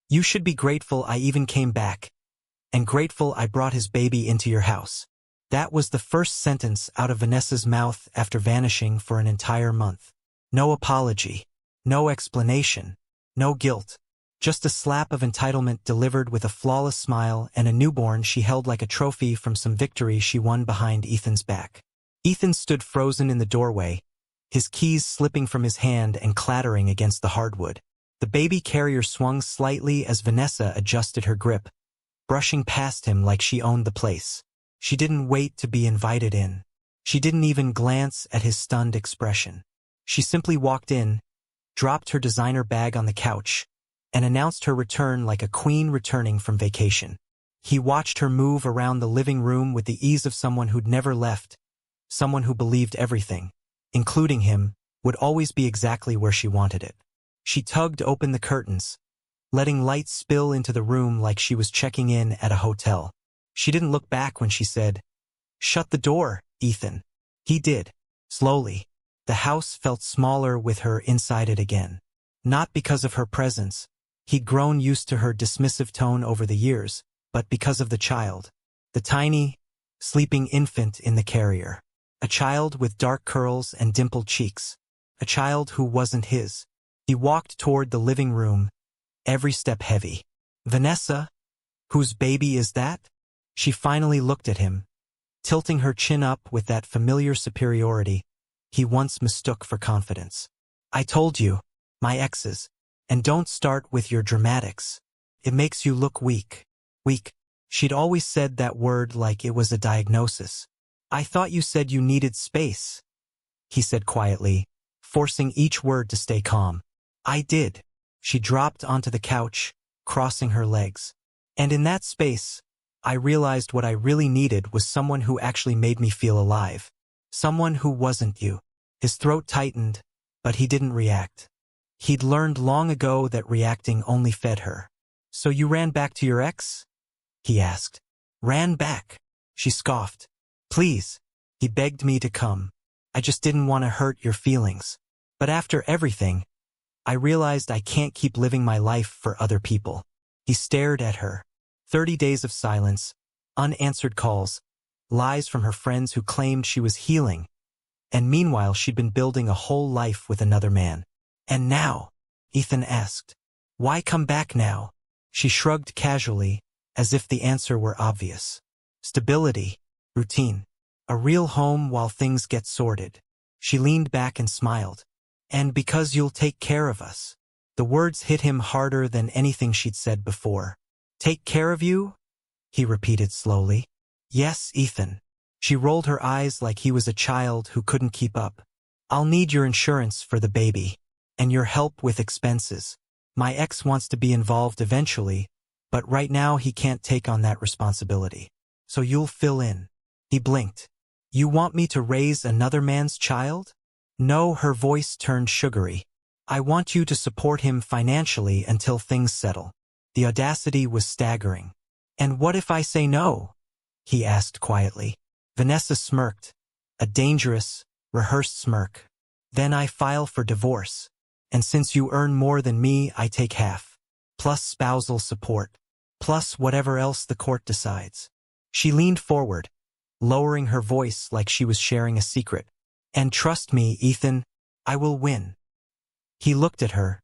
You should be grateful I even came back. And grateful I brought his baby into your house. That was the first sentence out of Vanessa's mouth after vanishing for an entire month. No apology. No explanation. No guilt. Just a slap of entitlement delivered with a flawless smile and a newborn she held like a trophy from some victory she won behind Ethan's back. Ethan stood frozen in the doorway, his keys slipping from his hand and clattering against the hardwood. The baby carrier swung slightly as Vanessa adjusted her grip, brushing past him like she owned the place. She didn't wait to be invited in. She didn't even glance at his stunned expression. She simply walked in, dropped her designer bag on the couch, and announced her return like a queen returning from vacation. He watched her move around the living room with the ease of someone who'd never left, someone who believed everything, including him, would always be exactly where she wanted it. She tugged open the curtains, letting light spill into the room like she was checking in at a hotel. She didn't look back when she said, "Shut the door, Ethan." He did, slowly. The house felt smaller with her inside it again. Not because of her presence. He'd grown used to her dismissive tone over the years, but because of the child. The tiny, sleeping infant in the carrier. A child with dark curls and dimpled cheeks. A child who wasn't his. He walked toward the living room, every step heavy. "Vanessa? Whose baby is that?" She finally looked at him, tilting her chin up with that familiar superiority he once mistook for confidence. "I told you, my exes. And don't start with your dramatics. It makes you look weak." Weak. She'd always said that word like it was a diagnosis. "I thought you said you needed space," he said quietly, forcing each word to stay calm. "I did." She dropped onto the couch, crossing her legs. "And in that space, I realized what I really needed was someone who actually made me feel alive. Someone who wasn't you." His throat tightened, but he didn't react. He'd learned long ago that reacting only fed her. "So you ran back to your ex?" he asked. "Ran back?" She scoffed. "Please." He begged me to come. "I just didn't want to hurt your feelings. But after everything, I realized I can't keep living my life for other people." He stared at her. 30 days of silence, unanswered calls, lies from her friends who claimed she was healing. And meanwhile she'd been building a whole life with another man. "And now?" Ethan asked. "Why come back now?" She shrugged casually, as if the answer were obvious. "Stability. Routine. A real home while things get sorted." She leaned back and smiled. "And because you'll take care of us." The words hit him harder than anything she'd said before. "Take care of you?" he repeated slowly. "Yes, Ethan." She rolled her eyes like he was a child who couldn't keep up. "I'll need your insurance for the baby. And your help with expenses. My ex wants to be involved eventually, but right now he can't take on that responsibility. So you'll fill in." He blinked. "You want me to raise another man's child?" "No," her voice turned sugary. "I want you to support him financially until things settle." The audacity was staggering. "And what if I say no?" he asked quietly. Vanessa smirked, a dangerous, rehearsed smirk. "Then I file for divorce. And since you earn more than me, I take half. Plus spousal support. Plus whatever else the court decides." She leaned forward, lowering her voice like she was sharing a secret. "And trust me, Ethan, I will win." He looked at her,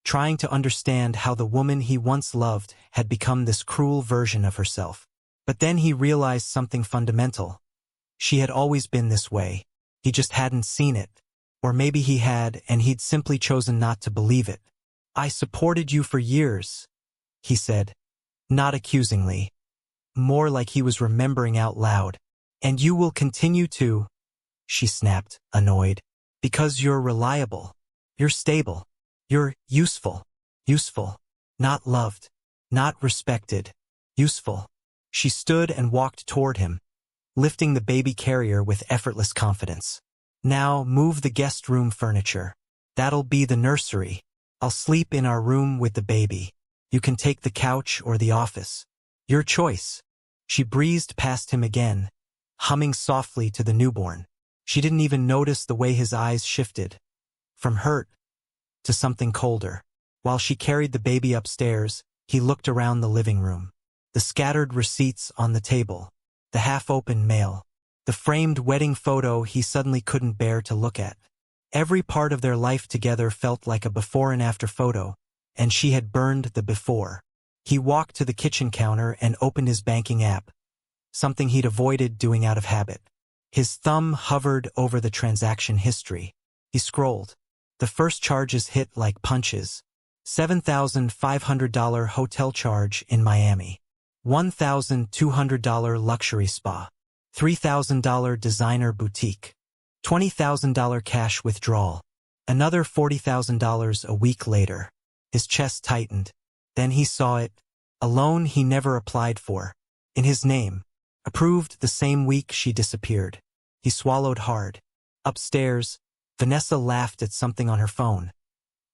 trying to understand how the woman he once loved had become this cruel version of herself. But then he realized something fundamental. She had always been this way. He just hadn't seen it. Or maybe he had, and he'd simply chosen not to believe it. "I supported you for years," he said, not accusingly, more like he was remembering out loud. "And you will continue to," she snapped, annoyed. "Because you're reliable. You're stable. You're useful. Useful. Not loved. Not respected. Useful." She stood and walked toward him, lifting the baby carrier with effortless confidence. "Now move the guest room furniture. That'll be the nursery. I'll sleep in our room with the baby. You can take the couch or the office. Your choice." She breezed past him again, humming softly to the newborn. She didn't even notice the way his eyes shifted, from hurt to something colder. While she carried the baby upstairs, He looked around the living room. The scattered receipts on the table. The half-open mail. The framed wedding photo he suddenly couldn't bear to look at. Every part of their life together felt like a before and after photo, and she had burned the before. He walked to the kitchen counter and opened his banking app, something he'd avoided doing out of habit. His thumb hovered over the transaction history. He scrolled. The first charges hit like punches. $7,500 hotel charge in Miami. $1,200 luxury spa. $3,000 designer boutique. $20,000 cash withdrawal. Another $40,000 a week later. His chest tightened. Then he saw it. A loan he never applied for. In his name. Approved the same week she disappeared. He swallowed hard. Upstairs, Vanessa laughed at something on her phone.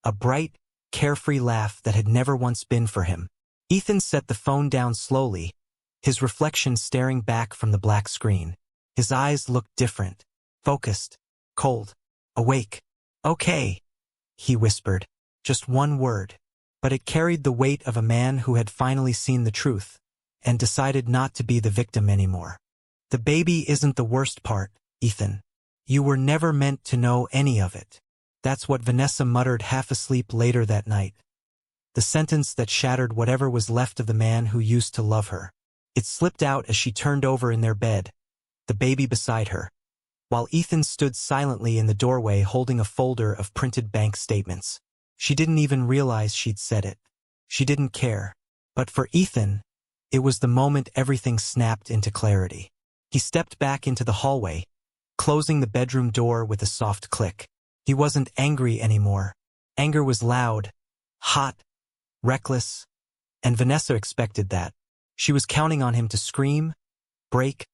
A bright, carefree laugh that had never once been for him. Ethan set the phone down slowly, his reflection staring back from the black screen. His eyes looked different, focused, cold, awake. "Okay," he whispered, just one word, but it carried the weight of a man who had finally seen the truth and decided not to be the victim anymore. "The baby isn't the worst part, Ethan. You were never meant to know any of it." That's what Vanessa muttered half asleep later that night. The sentence that shattered whatever was left of the man who used to love her. It slipped out as she turned over in their bed, the baby beside her, while Ethan stood silently in the doorway holding a folder of printed bank statements. She didn't even realize she'd said it. She didn't care. But for Ethan, it was the moment everything snapped into clarity. He stepped back into the hallway, closing the bedroom door with a soft click. He wasn't angry anymore. Anger was loud, hot, reckless, and Vanessa expected that. She was counting on him to scream, break,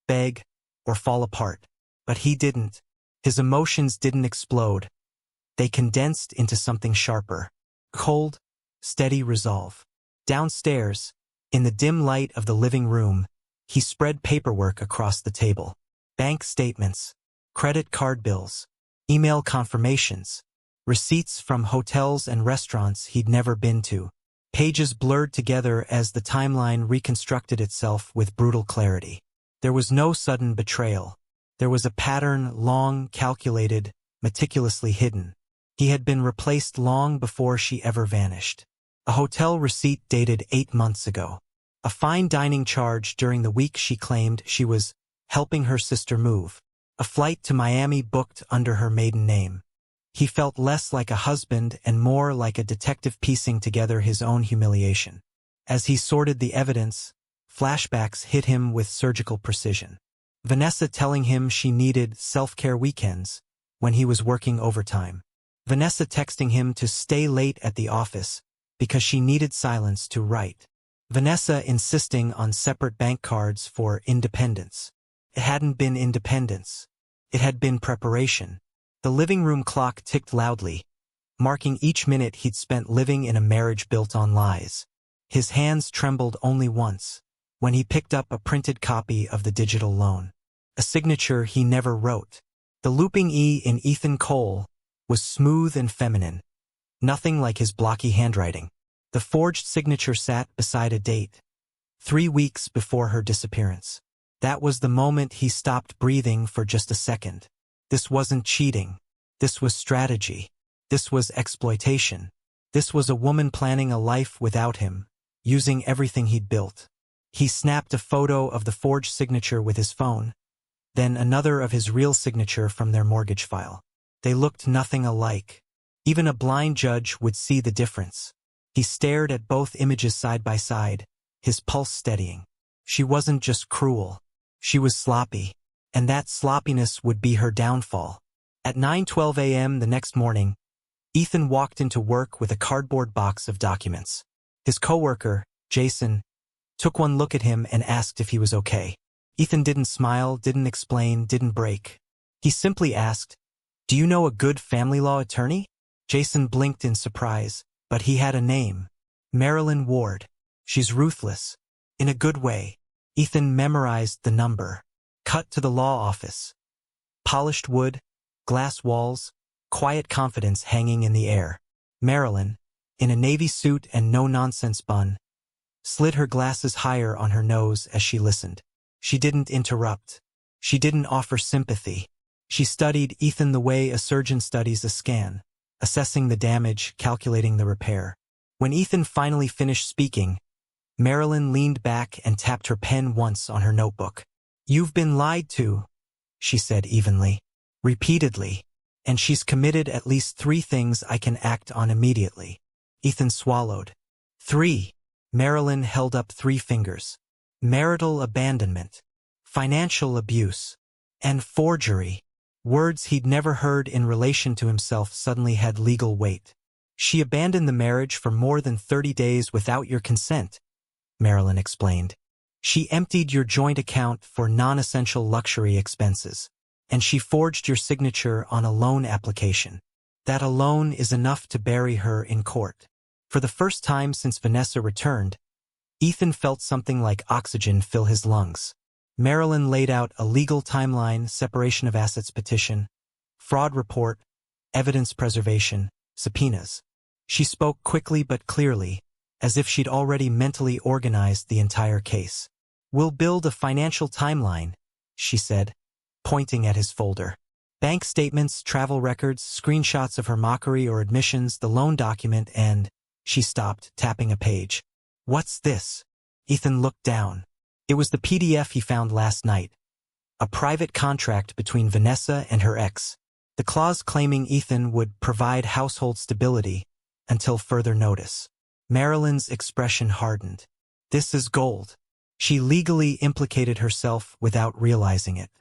beg, or fall apart. But he didn't. His emotions didn't explode. They condensed into something sharper. Cold, steady resolve. Downstairs, in the dim light of the living room, he spread paperwork across the table. Bank statements, credit card bills, email confirmations, receipts from hotels and restaurants he'd never been to. Pages blurred together as the timeline reconstructed itself with brutal clarity. There was no sudden betrayal. There was a pattern long calculated, meticulously hidden. He had been replaced long before she ever vanished. A hotel receipt dated 8 months ago. A fine dining charge during the week she claimed she was helping her sister move. A flight to Miami booked under her maiden name. He felt less like a husband and more like a detective piecing together his own humiliation. As he sorted the evidence, flashbacks hit him with surgical precision. Vanessa telling him she needed self-care weekends when he was working overtime. Vanessa texting him to stay late at the office because she needed silence to write. Vanessa insisting on separate bank cards for independence. It hadn't been independence. It had been preparation. The living room clock ticked loudly, marking each minute he'd spent living in a marriage built on lies. His hands trembled only once, when he picked up a printed copy of the digital loan. A signature he never wrote. The looping E in Ethan Cole was smooth and feminine, nothing like his blocky handwriting. The forged signature sat beside a date, 3 weeks before her disappearance. That was the moment he stopped breathing for just a second. This wasn't cheating. This was strategy. This was exploitation. This was a woman planning a life without him, using everything he'd built. He snapped a photo of the forged signature with his phone, then another of his real signature from their mortgage file. They looked nothing alike. Even a blind judge would see the difference. He stared at both images side by side, his pulse steadying. She wasn't just cruel. She was sloppy, and that sloppiness would be her downfall. At 9:12 a.m. the next morning, Ethan walked into work with a cardboard box of documents. His coworker, Jason, took one look at him and asked if he was okay. Ethan didn't smile, didn't explain, didn't break. He simply asked, "Do you know a good family law attorney?" Jason blinked in surprise, but he had a name. Marilyn Ward. She's ruthless. In a good way. Ethan memorized the number. Cut to the law office. Polished wood, glass walls, quiet confidence hanging in the air. Marilyn, in a navy suit and no-nonsense bun, slid her glasses higher on her nose as she listened. She didn't interrupt. She didn't offer sympathy. She studied Ethan the way a surgeon studies a scan, assessing the damage, calculating the repair. When Ethan finally finished speaking, Marilyn leaned back and tapped her pen once on her notebook. "You've been lied to," she said evenly, repeatedly, "and she's committed at least 3 things I can act on immediately." Ethan swallowed. 3. Marilyn held up 3 fingers. Marital abandonment, financial abuse, and forgery. Words he'd never heard in relation to himself suddenly had legal weight. "She abandoned the marriage for more than 30 days without your consent," Marilyn explained. "She emptied your joint account for non-essential luxury expenses, and she forged your signature on a loan application. That alone is enough to bury her in court." For the first time since Vanessa returned, Ethan felt something like oxygen fill his lungs. Marilyn laid out a legal timeline: separation of assets petition, fraud report, evidence preservation, subpoenas. She spoke quickly but clearly, as if she'd already mentally organized the entire case. "We'll build a financial timeline," she said, pointing at his folder. "Bank statements, travel records, screenshots of her mockery or admissions, the loan document, and—" She stopped, tapping a page. "What's this?" Ethan looked down. It was the PDF he found last night. A private contract between Vanessa and her ex. The clause claiming Ethan would provide household stability until further notice. Marilyn's expression hardened. This is gold. She legally implicated herself without realizing it.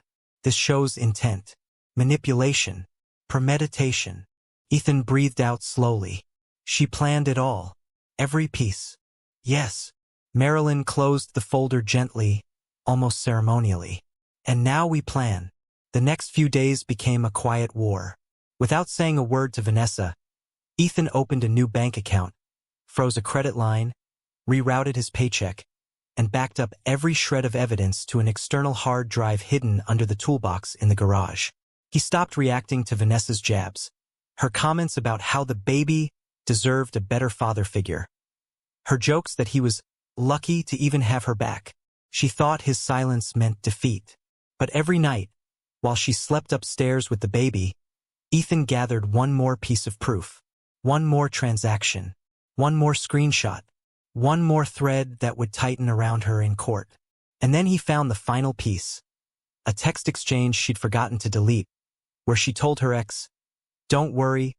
This shows intent, manipulation, premeditation. Ethan breathed out slowly. She planned it all. Every piece. Yes. Marilyn closed the folder gently, almost ceremonially. "And now we plan." The next few days became a quiet war. Without saying a word to Vanessa, Ethan opened a new bank account, froze a credit line, rerouted his paycheck, and backed up every shred of evidence to an external hard drive hidden under the toolbox in the garage. He stopped reacting to Vanessa's jabs, her comments about how the baby deserved a better father figure, her jokes that he was lucky to even have her back. She thought his silence meant defeat. But every night, while she slept upstairs with the baby, Ethan gathered one more piece of proof, one more transaction, one more screenshot, one more thread that would tighten around her in court. And then he found the final piece, a text exchange she'd forgotten to delete, where she told her ex, "Don't worry,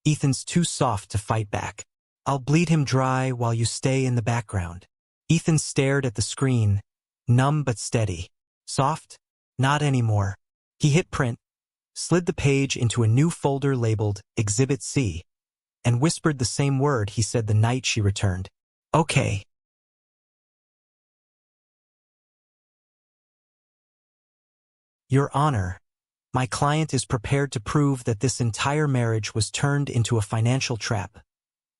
Ethan's too soft to fight back. I'll bleed him dry while you stay in the background." Ethan stared at the screen, numb but steady. Soft? Not anymore. He hit print, slid the page into a new folder labeled Exhibit C, and whispered the same word he said the night she returned. "Okay." "Your Honor, my client is prepared to prove that this entire marriage was turned into a financial trap.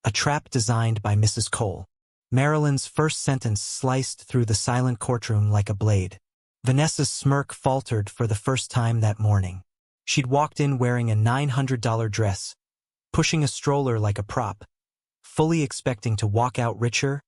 A trap designed by Mrs. Cole." Marilyn's first sentence sliced through the silent courtroom like a blade. Vanessa's smirk faltered for the first time that morning. She'd walked in wearing a $900 dress, pushing a stroller like a prop, fully expecting to walk out richer,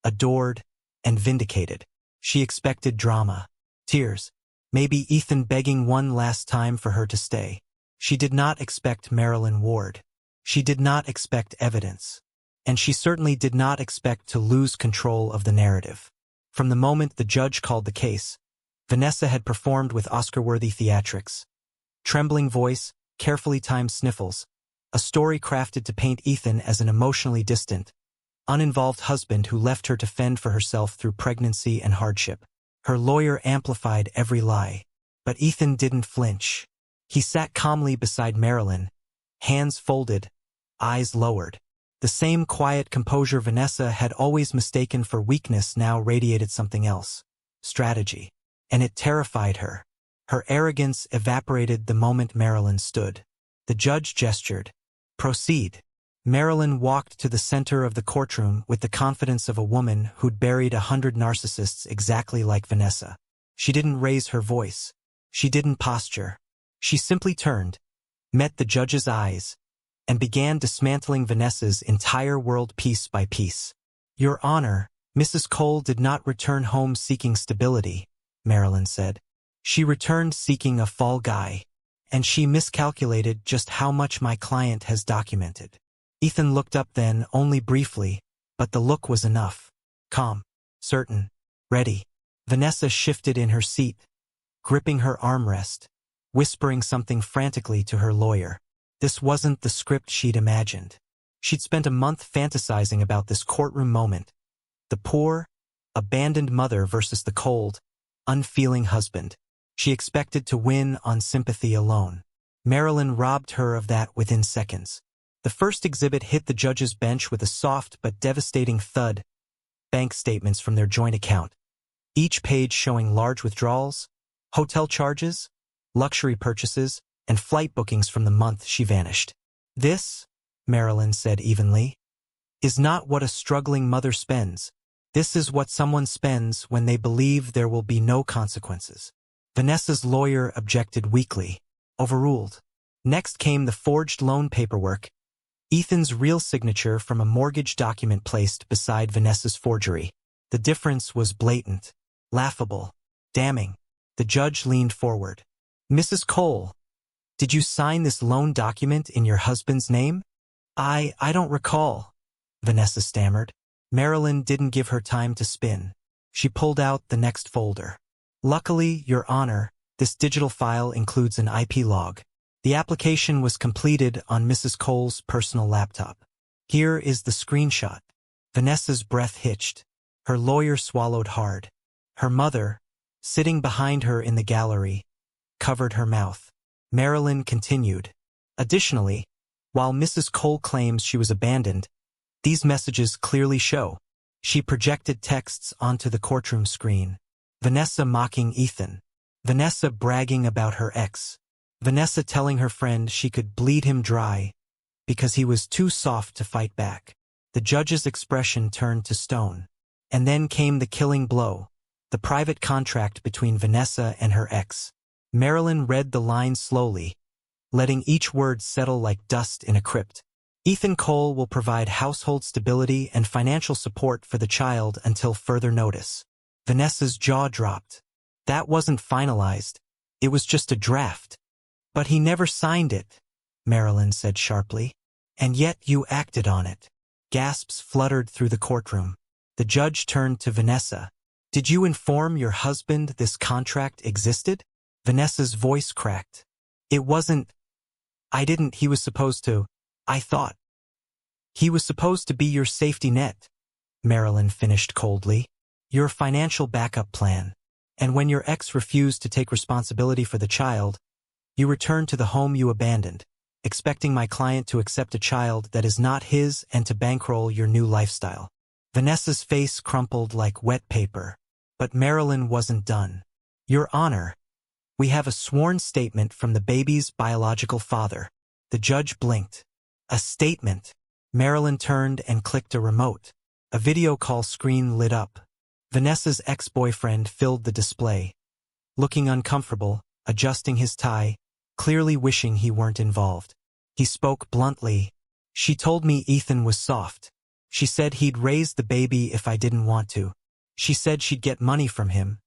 adored, and vindicated. She expected drama, tears, maybe Ethan begging one last time for her to stay. She did not expect Marilyn Ward. She did not expect evidence. And she certainly did not expect to lose control of the narrative. From the moment the judge called the case, Vanessa had performed with Oscar-worthy theatrics. Trembling voice, carefully timed sniffles, a story crafted to paint Ethan as an emotionally distant, uninvolved husband who left her to fend for herself through pregnancy and hardship. Her lawyer amplified every lie. But Ethan didn't flinch. He sat calmly beside Marilyn, hands folded, eyes lowered. The same quiet composure Vanessa had always mistaken for weakness now radiated something else, strategy. And it terrified her. Her arrogance evaporated the moment Marilyn stood. The judge gestured. "Proceed." Marilyn walked to the center of the courtroom with the confidence of a woman who'd buried 100 narcissists exactly like Vanessa. She didn't raise her voice. She didn't posture. She simply turned, met the judge's eyes, and began dismantling Vanessa's entire world piece by piece. "Your Honor, Mrs. Cole did not return home seeking stability," Marilyn said. "She returned seeking a fall guy, and she miscalculated just how much my client has documented." Ethan looked up then, only briefly, but the look was enough. Calm, certain, ready. Vanessa shifted in her seat, gripping her armrest, whispering something frantically to her lawyer. This wasn't the script she'd imagined. She'd spent a month fantasizing about this courtroom moment. The poor, abandoned mother versus the cold, unfeeling husband. She expected to win on sympathy alone. Marilyn robbed her of that within seconds. The first exhibit hit the judge's bench with a soft but devastating thud. Bank statements from their joint account, each page showing large withdrawals, hotel charges, luxury purchases, and flight bookings from the month she vanished. "This," Marilyn said evenly, "is not what a struggling mother spends. This is what someone spends when they believe there will be no consequences." Vanessa's lawyer objected weakly. Overruled. Next came the forged loan paperwork, Ethan's real signature from a mortgage document placed beside Vanessa's forgery. The difference was blatant, laughable, damning. The judge leaned forward. "Mrs. Cole, did you sign this loan document in your husband's name?" I don't recall," Vanessa stammered. Marilyn didn't give her time to spin. She pulled out the next folder. "Luckily, Your Honor, this digital file includes an IP log. The application was completed on Mrs. Cole's personal laptop. Here is the screenshot." Vanessa's breath hitched. Her lawyer swallowed hard. Her mother, sitting behind her in the gallery, covered her mouth. Marilyn continued. "Additionally, while Mrs. Cole claims she was abandoned, these messages clearly show." She projected texts onto the courtroom screen. Vanessa mocking Ethan. Vanessa bragging about her ex. Vanessa telling her friend she could bleed him dry because he was too soft to fight back. The judge's expression turned to stone. And then came the killing blow, the private contract between Vanessa and her ex. Marilyn read the lines slowly, letting each word settle like dust in a crypt. "Ethan Cole will provide household stability and financial support for the child until further notice." Vanessa's jaw dropped. That wasn't finalized. It was just a draft. "But he never signed it," Marilyn said sharply. "And yet you acted on it." Gasps fluttered through the courtroom. The judge turned to Vanessa. "Did you inform your husband this contract existed?" Vanessa's voice cracked. "It wasn't. I didn't. He was supposed to. I thought. He was supposed to be your safety net," Marilyn finished coldly. "Your financial backup plan. And when your ex refused to take responsibility for the child, you returned to the home you abandoned, expecting my client to accept a child that is not his and to bankroll your new lifestyle." Vanessa's face crumpled like wet paper. But Marilyn wasn't done. "Your Honor, we have a sworn statement from the baby's biological father." The judge blinked. "A statement." Marilyn turned and clicked a remote. A video call screen lit up. Vanessa's ex-boyfriend filled the display, looking uncomfortable, adjusting his tie, clearly wishing he weren't involved. He spoke bluntly. "She told me Ethan was soft. She said he'd raise the baby if I didn't want to. She said she'd get money from him,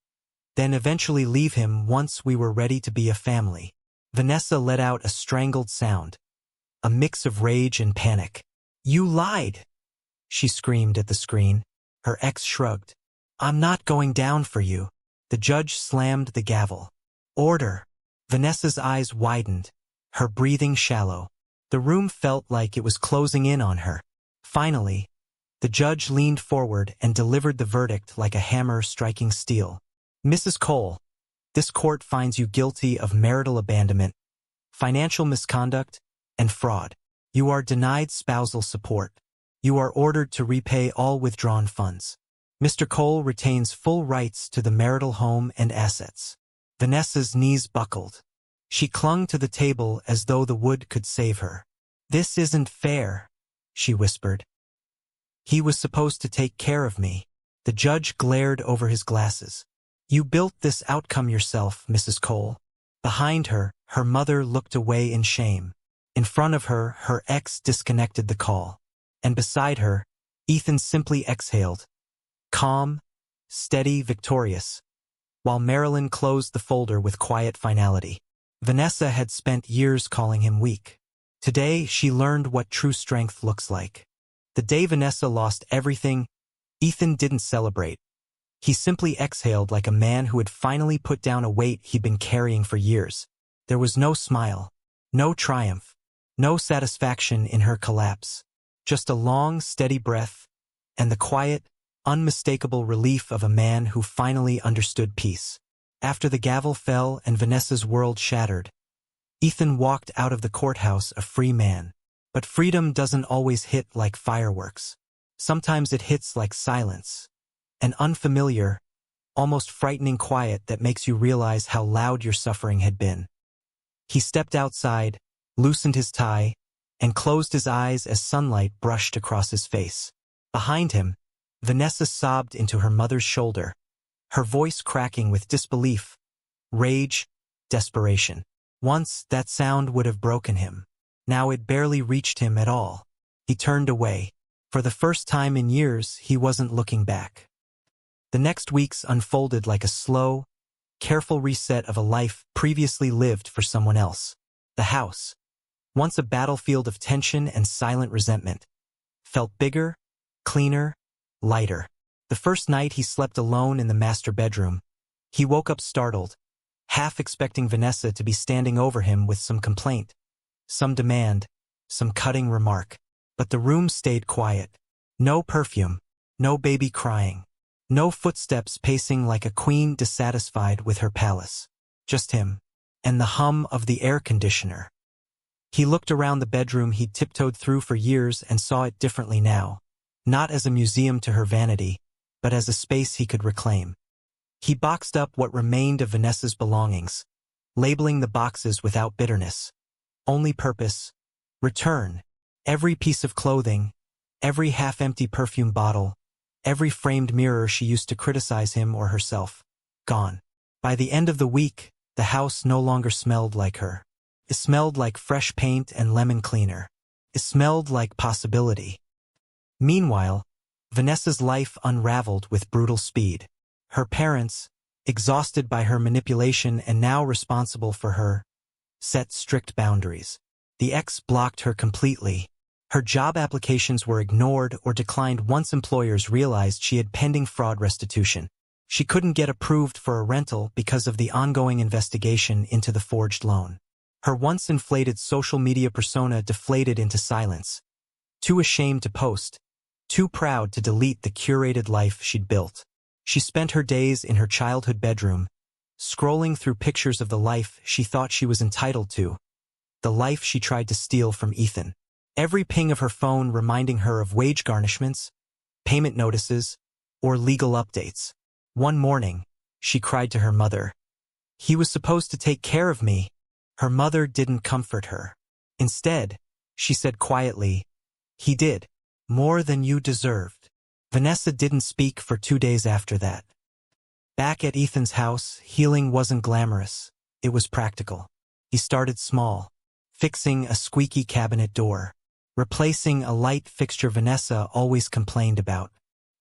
then eventually leave him once we were ready to be a family." Vanessa let out a strangled sound, a mix of rage and panic. "You lied!" she screamed at the screen. Her ex shrugged. "I'm not going down for you." The judge slammed the gavel. "Order." Vanessa's eyes widened, her breathing shallow. The room felt like it was closing in on her. Finally, the judge leaned forward and delivered the verdict like a hammer striking steel. "Mrs. Cole, this court finds you guilty of marital abandonment, financial misconduct, and fraud. You are denied spousal support. You are ordered to repay all withdrawn funds. Mr. Cole retains full rights to the marital home and assets." Vanessa's knees buckled. She clung to the table as though the wood could save her. "This isn't fair," she whispered. "He was supposed to take care of me." The judge glared over his glasses. "You built this outcome yourself, Mrs. Cole." Behind her, her mother looked away in shame. In front of her, her ex disconnected the call. And beside her, Ethan simply exhaled, calm, steady, victorious, while Marilyn closed the folder with quiet finality. Vanessa had spent years calling him weak. Today, she learned what true strength looks like. The day Vanessa lost everything, Ethan didn't celebrate. He simply exhaled like a man who had finally put down a weight he'd been carrying for years. There was no smile, no triumph, no satisfaction in her collapse. Just a long, steady breath, and the quiet, unmistakable relief of a man who finally understood peace. After the gavel fell and Vanessa's world shattered, Ethan walked out of the courthouse a free man. But freedom doesn't always hit like fireworks. Sometimes it hits like silence. An unfamiliar, almost frightening quiet that makes you realize how loud your suffering had been. He stepped outside, loosened his tie, and closed his eyes as sunlight brushed across his face. Behind him, Vanessa sobbed into her mother's shoulder, her voice cracking with disbelief, rage, desperation. Once, that sound would have broken him. Now it barely reached him at all. He turned away. For the first time in years, he wasn't looking back. The next weeks unfolded like a slow, careful reset of a life previously lived for someone else. The house, once a battlefield of tension and silent resentment, felt bigger, cleaner, lighter. The first night he slept alone in the master bedroom, he woke up startled, half expecting Vanessa to be standing over him with some complaint, some demand, some cutting remark. But the room stayed quiet. No perfume, no baby crying, no footsteps pacing like a queen dissatisfied with her palace. Just him, and the hum of the air conditioner. He looked around the bedroom he'd tiptoed through for years and saw it differently now, not as a museum to her vanity, but as a space he could reclaim. He boxed up what remained of Vanessa's belongings, labeling the boxes without bitterness. Only purpose, return. Every piece of clothing, every half-empty perfume bottle, every framed mirror she used to criticize him or herself, gone. By the end of the week, the house no longer smelled like her. It smelled like fresh paint and lemon cleaner. It smelled like possibility. Meanwhile, Vanessa's life unraveled with brutal speed. Her parents, exhausted by her manipulation and now responsible for her, set strict boundaries. The ex blocked her completely. Her job applications were ignored or declined once employers realized she had pending fraud restitution. She couldn't get approved for a rental because of the ongoing investigation into the forged loan. Her once inflated social media persona deflated into silence. Too ashamed to post, too proud to delete the curated life she'd built. She spent her days in her childhood bedroom, scrolling through pictures of the life she thought she was entitled to, the life she tried to steal from Ethan. Every ping of her phone reminding her of wage garnishments, payment notices, or legal updates. One morning, she cried to her mother. "He was supposed to take care of me." Her mother didn't comfort her. Instead, she said quietly, "He did. More than you deserved." Vanessa didn't speak for 2 days after that. Back at Ethan's house, healing wasn't glamorous. It was practical. He started small, fixing a squeaky cabinet door, replacing a light fixture Vanessa always complained about,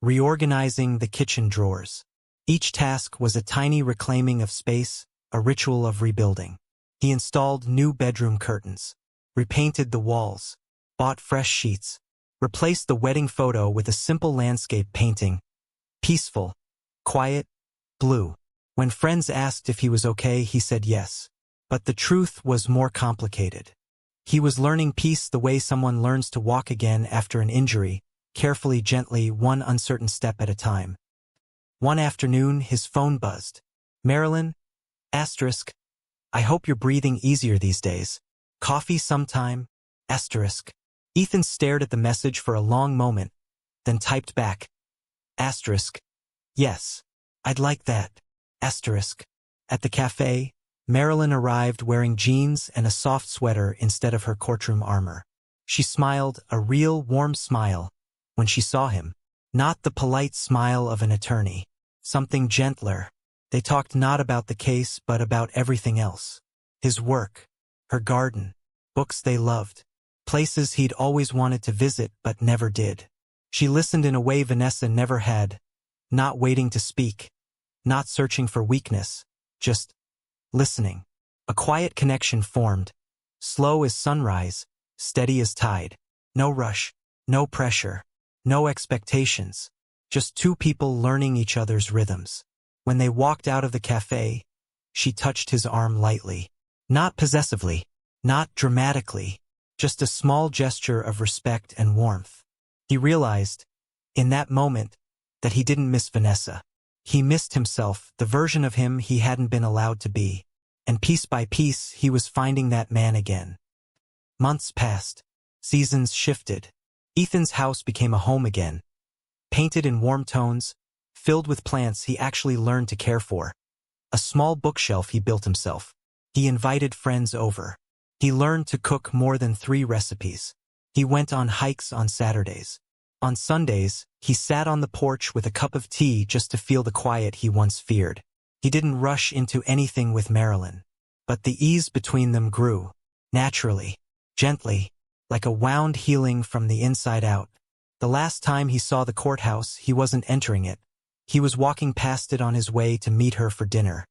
reorganizing the kitchen drawers. Each task was a tiny reclaiming of space, a ritual of rebuilding. He installed new bedroom curtains, repainted the walls, bought fresh sheets, replaced the wedding photo with a simple landscape painting, peaceful, quiet, blue. When friends asked if he was okay, he said yes. But the truth was more complicated. He was learning peace the way someone learns to walk again after an injury, carefully, gently, one uncertain step at a time. One afternoon, his phone buzzed. "Marilyn, asterisk, I hope you're breathing easier these days. Coffee sometime, asterisk." Ethan stared at the message for a long moment, then typed back, asterisk, "Yes, I'd like that, asterisk." At the cafe, Marilyn arrived wearing jeans and a soft sweater instead of her courtroom armor. She smiled, a real warm smile, when she saw him. Not the polite smile of an attorney. Something gentler. They talked not about the case but about everything else. His work, her garden, books they loved, places he'd always wanted to visit but never did. She listened in a way Vanessa never had, not waiting to speak, not searching for weakness, just listening. A quiet connection formed, slow as sunrise, steady as tide. No rush, no pressure, no expectations, just two people learning each other's rhythms. When they walked out of the cafe, she touched his arm lightly. Not possessively, not dramatically, just a small gesture of respect and warmth. He realized, in that moment, that he didn't miss Vanessa. He missed himself, the version of him he hadn't been allowed to be. And piece by piece, he was finding that man again. Months passed. Seasons shifted. Ethan's house became a home again. Painted in warm tones, filled with plants he actually learned to care for. A small bookshelf he built himself. He invited friends over. He learned to cook more than 3 recipes. He went on hikes on Saturdays. On Sundays, he sat on the porch with a cup of tea just to feel the quiet he once feared. He didn't rush into anything with Marilyn. But the ease between them grew, naturally, gently, like a wound healing from the inside out. The last time he saw the courthouse, he wasn't entering it. He was walking past it on his way to meet her for dinner.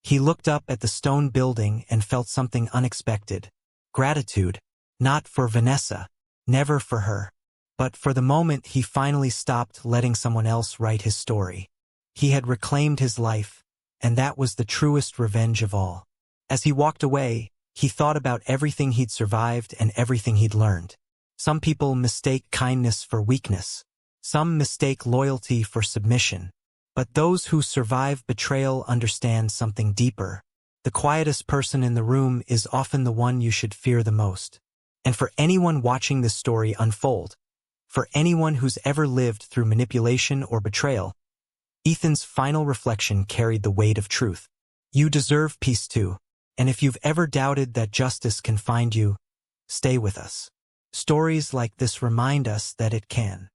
He looked up at the stone building and felt something unexpected. Gratitude, not for Vanessa, never for her, but for the moment he finally stopped letting someone else write his story. He had reclaimed his life, and that was the truest revenge of all. As he walked away, he thought about everything he'd survived and everything he'd learned. Some people mistake kindness for weakness. Some mistake loyalty for submission. But those who survive betrayal understand something deeper. The quietest person in the room is often the one you should fear the most. And for anyone watching this story unfold, for anyone who's ever lived through manipulation or betrayal, Ethan's final reflection carried the weight of truth. You deserve peace too. And if you've ever doubted that justice can find you, stay with us. Stories like this remind us that it can.